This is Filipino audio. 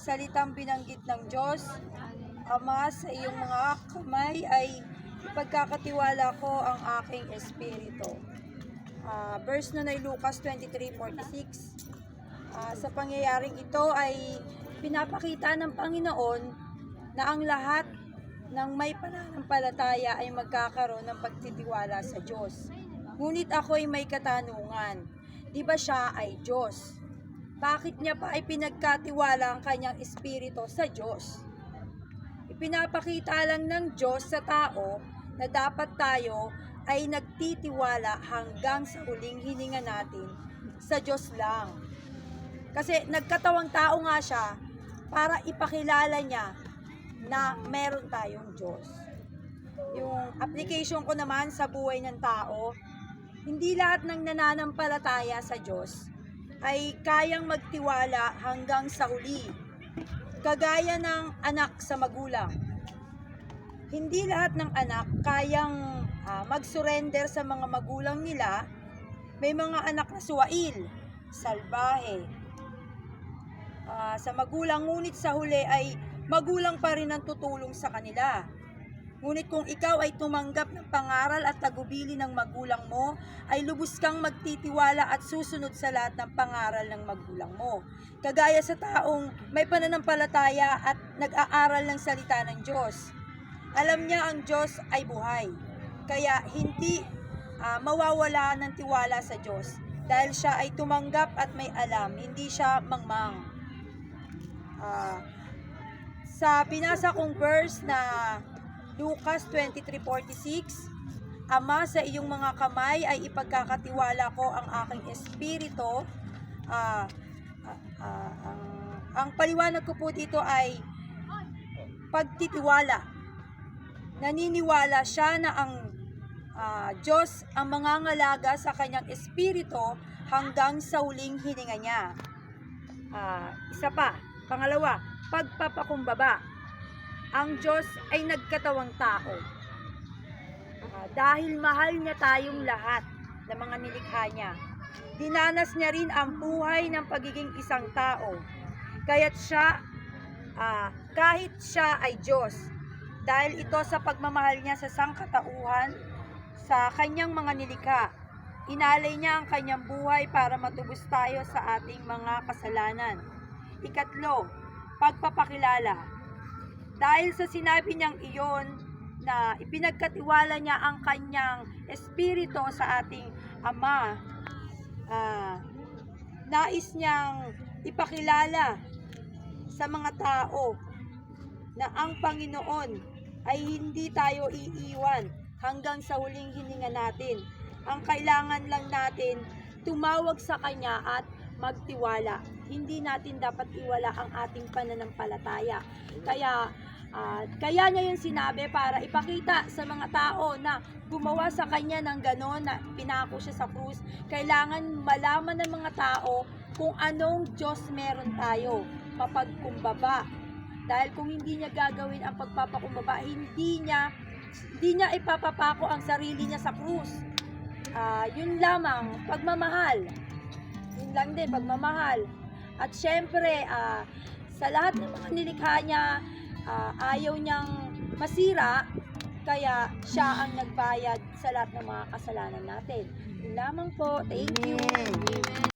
salitang binanggit ng Diyos, Ama, sa iyong mga kamay ay ipagkakatiwala ko ang aking espiritu. Verse nun ay Lucas 23:46. Sa pangyayaring ito ay pinapakita ng Panginoon na ang lahat ng may pananampalataya ay magkakaroon ng pagtitiwala sa Diyos. Ngunit ako'y may katanungan, di ba siya ay Diyos? Bakit niya pa ay pinagkatiwala ang kanyang espiritu sa Diyos? Ipinapakita lang ng Diyos sa tao na dapat tayo ay nagtitiwala hanggang sa huling hininga natin sa Diyos lang. Kasi nagkatawang tao nga siya para ipakilala niya na meron tayong Diyos. Yung application ko naman sa buhay ng tao, hindi lahat ng nananampalataya sa Diyos ay kayang magtiwala hanggang sa huli. Kagaya ng anak sa magulang. Hindi lahat ng anak kayang mag-surrender sa mga magulang nila. May mga anak na suwail, salbahe, sa magulang, ngunit sa huli ay magulang pa rin ang tutulong sa kanila. Ngunit kung ikaw ay tumanggap ng pangaral at tagubili ng magulang mo, ay lubos kang magtitiwala at susunod sa lahat ng pangaral ng magulang mo. Kagaya sa taong may pananampalataya at nag-aaral ng salita ng Diyos. Alam niya ang Diyos ay buhay. Kaya hindi mawawala ng tiwala sa Diyos. Dahil siya ay tumanggap at may alam, hindi siya mangmang. Sa binasa kong verse na Lucas 23:46, Ama, sa iyong mga kamay ay ipagkakatiwala ko ang aking espiritu. Ang paliwanag ko po dito ay pagtitiwala. Naniniwala siya na ang Diyos ang mangangalaga sa kanyang espiritu hanggang sa huling hininga niya. Isa pa, pangalawa, pagpapakumbaba. Ang Diyos ay nagkatawang tao. Dahil mahal niya tayong lahat ng mga nilikha niya. Dinanas niya rin ang buhay ng pagiging isang tao. Kaya't siya, kahit siya ay Diyos, dahil ito sa pagmamahal niya sa sangkatauhan, sa kanyang mga nilikha, inalay niya ang kanyang buhay para matubos tayo sa ating mga kasalanan. Ikatlo, pagpapakilala. Dahil sa sinabi niyang iyon na ipinagkatiwala niya ang kanyang espiritu sa ating Ama, nais niyang ipakilala sa mga tao na ang Panginoon ay hindi tayo iiwan hanggang sa huling hininga natin. Ang kailangan lang natin tumawag sa Kanya at magtiwala. Hindi natin dapat iwala ang ating pananampalataya. Kaya niya yung sinabi para ipakita sa mga tao na gumawa sa Kanya ng ganon na pinako siya sa krus. Kailangan malaman ng mga tao kung anong Diyos meron tayo. Mapagkumbaba. Dahil kung hindi niya gagawin ang pagpapakumbaba, hindi niya ipapapako ang sarili niya sa krus. Yun lamang, pagmamahal. Yun lang din, pagmamahal. At syempre, sa lahat ng mga nilikha niya, ayaw niyang masira, kaya siya ang nagbayad sa lahat ng mga kasalanan natin. Yun lamang po. Thank you.